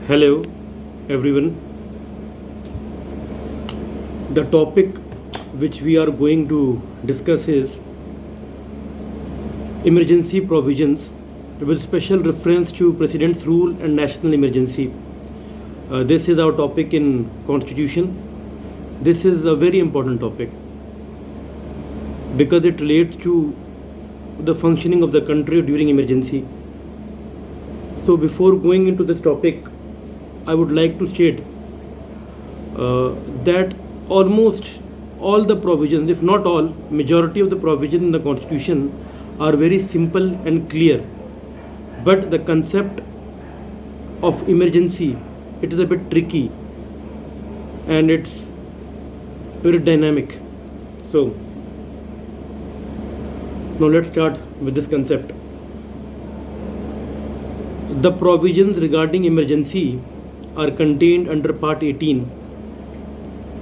Hello, everyone. The topic which we are going to discuss is emergency provisions with special reference to President's rule and national emergency. This is our topic in Constitution. This is a very important topic because it relates to the functioning of the country during emergency. So before going into this topic, I would like to state that almost all the provisions, if not all, majority of the provisions in the Constitution are very simple and clear. But the concept of emergency, it is a bit tricky and it's very dynamic. So now let's start with this concept. The provisions regarding emergency are contained under Part 18,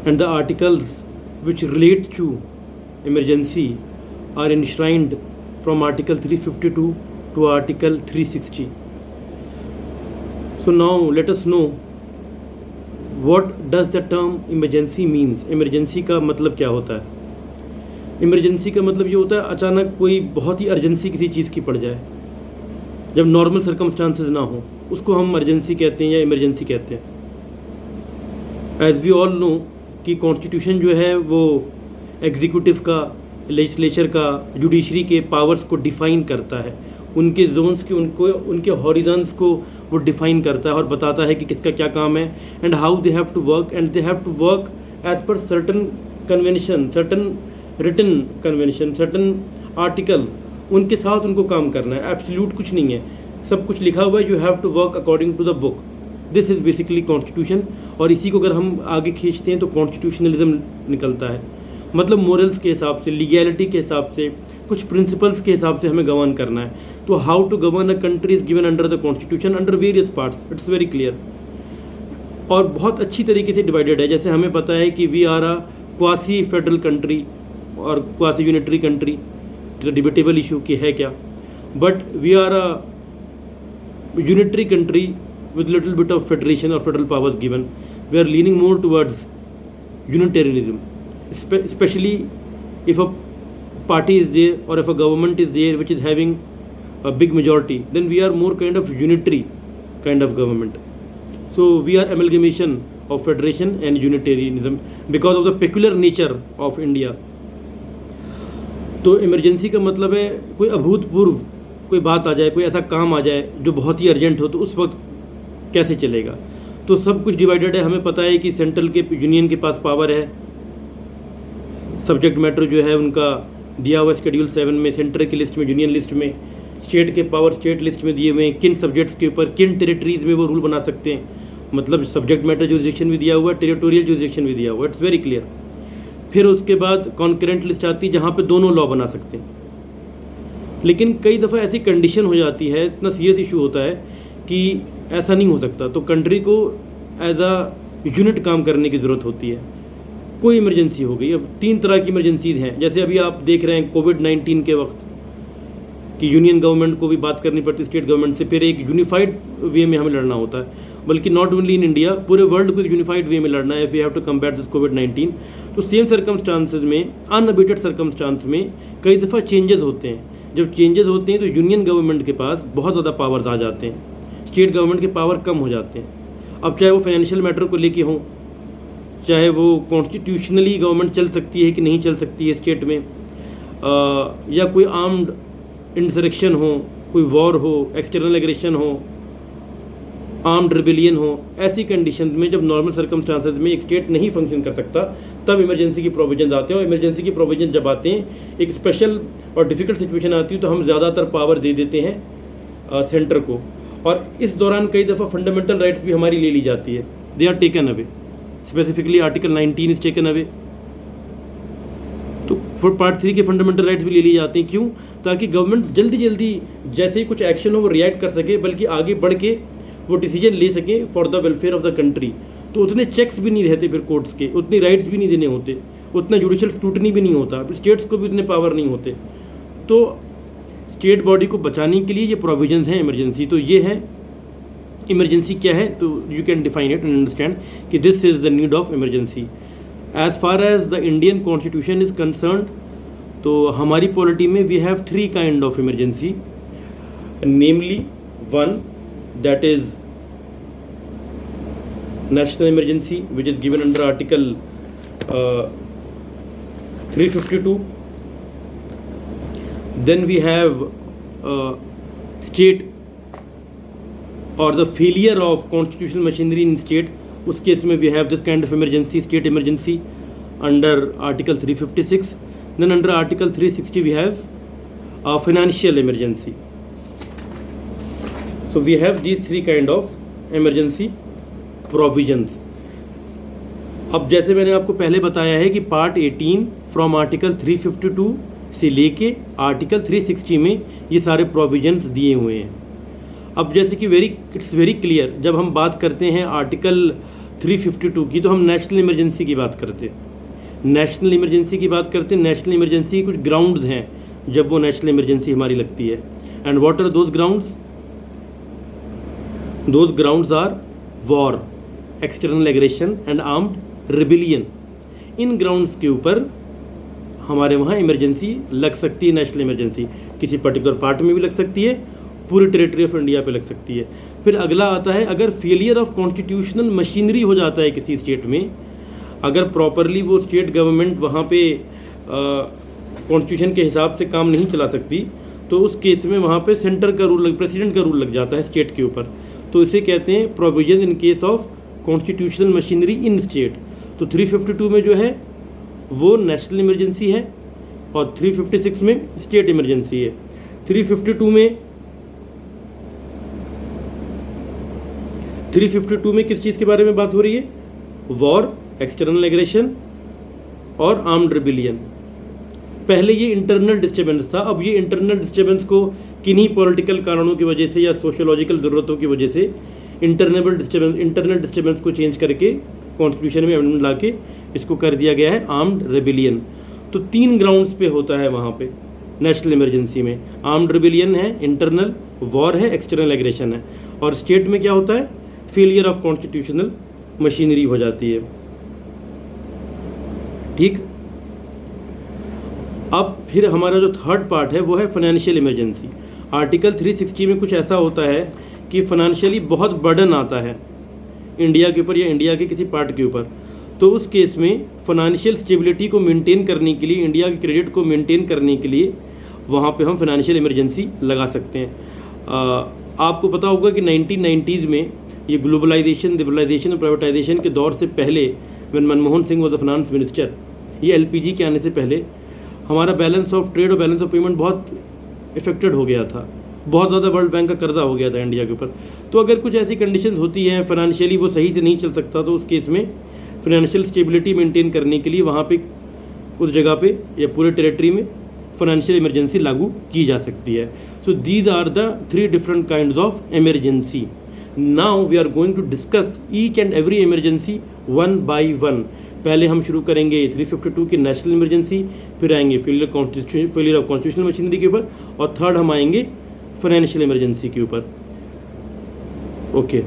and the articles which relate to emergency are enshrined from Article 352 to Article 360. So now let us know what does the term emergency means. Emergency का मतलब क्या होता है? Emergency का मतलब ये होता है अचानक कोई बहुत ही अर्जेंसी किसी चीज़ की पड़ जाए, जब नॉर्मल सर्कमस्टांसेस ना हो, उसको हम इमरजेंसी कहते हैं या इमरजेंसी कहते हैं। एज वी ऑल नो कि कॉन्स्टिट्यूशन जो है वो एग्जीक्यूटिव का, लेजिस्लेचर का, जुडिशरी के पावर्स को डिफ़ाइन करता है, उनके जोन्स के उनके हॉरिजन्स को वो डिफ़ाइन करता है और बताता है कि किसका क्या काम है and how they have to work, and they have to work as per certain convention, certain written convention, certain article, उनके साथ उनको काम करना है। एब्सोल्यूट कुछ नहीं है, सब कुछ लिखा हुआ है, you have to work according to the book. This is basically constitution, और इसी को अगर हम आगे खींचते हैं तो कॉन्स्टिट्यूशनलिज्म निकलता है। मतलब मोरल्स के हिसाब से, लीगैलिटी के हिसाब से, कुछ प्रिंसिपल्स के हिसाब से हमें गवर्न करना है। तो how to govern a country is given under the constitution under various parts, it's very clear और बहुत अच्छी तरीके से डिवाइडेड है। जैसे हमें पता है कि we are a quasi federal country और quasi unitary country, debatable issue की है क्या, but we are a unitary country with little bit of federation or federal powers given. We are leaning more towards unitarianism, especially if a party is there or if a government is there which is having a big majority, then we are more kind of unitary kind of government. So we are amalgamation of federation and unitarianism because of the peculiar nature of India. तो emergency का मतलब है कोई अभूतपूर्व कोई बात आ जाए, कोई ऐसा काम आ जाए जो बहुत ही अर्जेंट हो, तो उस वक्त कैसे चलेगा। तो सब कुछ डिवाइडेड है। हमें पता है कि सेंट्रल के यूनियन के पास पावर है, सब्जेक्ट मैटर जो है उनका दिया हुआ शेड्यूल 7 में, सेंटर की लिस्ट में, यूनियन लिस्ट में, स्टेट के पावर स्टेट लिस्ट में दिए हुए हैं, किन सब्जेक्ट्स के ऊपर किन टेरिटरीज़ में वो रूल बना सकते हैं। मतलब सब्जेक्ट मैटर जुरिसडिक्शन भी दिया हुआ है, टेरिटोरियल जुरिसडिक्शन भी दिया हुआ है, इट्स वेरी क्लियर। फिर उसके बाद कॉन्करेंट लिस्ट आती है जहाँ पर दोनों लॉ बना सकते हैं। लेकिन कई दफ़ा ऐसी कंडीशन हो जाती है, इतना सीरियस इशू होता है कि ऐसा नहीं हो सकता, तो कंट्री को एज अ यूनिट काम करने की ज़रूरत होती है। कोई इमरजेंसी हो गई, अब 3 तरह की इमरजेंसीज हैं। जैसे अभी आप देख रहे हैं कोविड-19 के वक्त कि यूनियन गवर्नमेंट को भी बात करनी पड़ती, स्टेट गवर्नमेंट से, फिर एक यूनिफाइड वे में हमें लड़ना होता है। बल्कि नॉट ओनली इन इंडिया, पूरे वर्ल्ड को एक यूनिफाइड वे में लड़ना है if we have to combat this कोविड-19। तो सेम सर्कमस्टांसेस में, अनअबेटेड सर्कमस्टांस में कई दफ़ा चेंजेस होते हैं। जब चेंजेस होते हैं तो यूनियन गवर्नमेंट के पास बहुत ज़्यादा पावर्स आ जाते हैं, स्टेट गवर्नमेंट के पावर कम हो जाते हैं। अब चाहे वो फाइनेंशियल मैटर को लेके हों, चाहे वो कॉन्स्टिट्यूशनली गवर्नमेंट चल सकती है कि नहीं चल सकती है स्टेट में, या कोई आर्म्ड इंसरेक्शन हो, कोई वॉर हो, एक्सटर्नल एग्रेशन हो, आर्म्ड रिबेलियन हो, ऐसी कंडीशन में जब नॉर्मल सर्कमस्टांसेस में एक स्टेट नहीं फंक्शन कर सकता, तब इमरजेंसी की प्रोविजन आते हैं। और इमरजेंसी की प्रोविजन जब आते हैं, एक स्पेशल और डिफ़िकल्ट सिचुएशन आती है, तो हम ज़्यादातर पावर दे देते हैं सेंटर को, और इस दौरान कई दफ़ा फंडामेंटल राइट्स भी हमारी ले ली जाती है, they are taken away. Specifically article 19 is taken away. तो पार्ट 3 के फंडामेंटल राइट्स भी ले ली जाती हैं। क्यों? ताकि गवर्नमेंट जल्दी जल्दी जैसे ही कुछ एक्शन हो वो रिएक्ट कर सके, बल्कि आगे बढ़ के वो डिसीजन ले सके for the welfare of the country. तो उतने चेक्स भी नहीं रहते फिर कोर्ट्स के, उतनी राइट्स भी नहीं देने होते, उतना जुडिशल स्क्रूटनी भी नहीं होता, स्टेट्स को भी उतने पावर नहीं होते। तो स्टेट बॉडी को बचाने के लिए ये प्रोविजंस हैं इमरजेंसी। तो ये है इमरजेंसी क्या है, तो you can define it and understand कि this is the need of emergency. As far as the Indian constitution is concern, तो हमारी पॉलिटी में we have 3 kind of emergency, namely 1 that is national emergency which is given under article 352. Then we have state or the failure of constitutional machinery in state, उस case में we have this kind of emergency, state emergency under article 356. Then under article 360 we have financial emergency. So we have these 3 kind of emergency provisions. अब जैसे मैंने आपको पहले बताया है कि पार्ट 18 फ्रॉम आर्टिकल 352 से लेके आर्टिकल 360 में ये सारे प्रोविजंस दिए हुए हैं। अब जैसे कि इट्स वेरी क्लियर, जब हम बात करते हैं आर्टिकल 352 की, तो हम नेशनल इमरजेंसी की बात करते हैं। नेशनल इमरजेंसी की बात करते हैं, नेशनल इमरजेंसी के कुछ ग्राउंड्स हैं जब वो नेशनल इमरजेंसी हमारी लगती है। And what are those grounds? Those grounds are war, external aggression and armed rebellion. इन ग्राउंड्स के ऊपर हमारे वहाँ इमरजेंसी लग सकती है, नेशनल इमरजेंसी किसी पर्टिकुलर पार्ट में भी लग सकती है, पूरी टेरिटरी ऑफ इंडिया पे लग सकती है। फिर अगला आता है, अगर फेलियर ऑफ कॉन्स्टिट्यूशनल मशीनरी हो जाता है किसी स्टेट में, अगर प्रॉपरली वो स्टेट गवर्नमेंट वहाँ पे कॉन्स्टिट्यूशन के हिसाब से काम नहीं चला सकती, तो उस केस में वहाँ पे सेंटर का रूल, प्रेसिडेंट का रूल लग जाता है स्टेट के ऊपर। तो इसे कहते हैं provision in case of constitutional machinery in state. तो 352 में जो है वो नेशनल इमरजेंसी है और 356 में स्टेट इमरजेंसी है। 352 में किस चीज़ के बारे में बात हो रही है? वॉर, एक्सटर्नल एग्रेशन और आर्म्ड रिबिलियन। पहले ये इंटरनल डिस्टर्बेंस था, अब ये इंटरनल डिस्टर्बेंस को किन्हीं पॉलिटिकल कारणों की वजह से या सोशियोलॉजिकल ज़रूरतों की वजह से इंटरनल डिस्टर्बेंस को चेंज करके कॉन्स्टिट्यूशन में अमेंडमेंट ला के इसको कर दिया गया है आर्म्ड रेबिलियन। तो 3 ग्राउंड्स पे होता है वहाँ पे नेशनल इमरजेंसी में। आर्म्ड रेबिलियन है, इंटरनल, वॉर है, एक्सटर्नल एग्रेशन है। और स्टेट में क्या होता है? फेलियर ऑफ कॉन्स्टिट्यूशनल मशीनरी हो जाती है। ठीक, अब फिर हमारा जो थर्ड पार्ट है वो है फाइनेंशियल इमरजेंसी। आर्टिकल 360 में कुछ ऐसा होता है कि फाइनेंशियली बहुत बर्डन आता है इंडिया के ऊपर या इंडिया के किसी पार्ट के ऊपर, तो उस केस में फाइनेंशियल स्टेबिलिटी को मेंटेन करने के लिए, इंडिया के क्रेडिट को मेंटेन करने के लिए वहाँ पे हम फाइनेंशियल इमरजेंसी लगा सकते हैं। आपको पता होगा कि 1990s में ये ग्लोबलाइजेशन, लिबरलाइजेशन और प्राइवेटाइजेशन के दौर से पहले, when Manmohan Singh was the finance minister, ये LPG के आने से पहले हमारा बैलेंस ऑफ ट्रेड और बैलेंस ऑफ पेमेंट बहुत इफेक्टेड हो गया था। बहुत ज़्यादा वर्ल्ड बैंक का कर्जा हो गया था इंडिया के ऊपर। तो अगर कुछ ऐसी कंडीशंस होती हैं, फाइनेंशियली वो सही से नहीं चल सकता, तो उस केस में फाइनेंशियल स्टेबिलिटी मेंटेन करने के लिए वहाँ पे उस जगह पे या पूरे टेरिटरी में फाइनेंशियल इमरजेंसी लागू की जा सकती है। So these are the 3 different kinds of emergency. Now we are going to discuss each and every emergency one by one. पहले हम शुरू करेंगे 352 की नेशनल इमरजेंसी, फिर आएंगे फेलियर ऑफ कॉन्स्टिट्यूशनल मशीनरी के ऊपर, और थर्ड हम आएंगे फाइनेंशियल इमरजेंसी के ऊपर। ओके।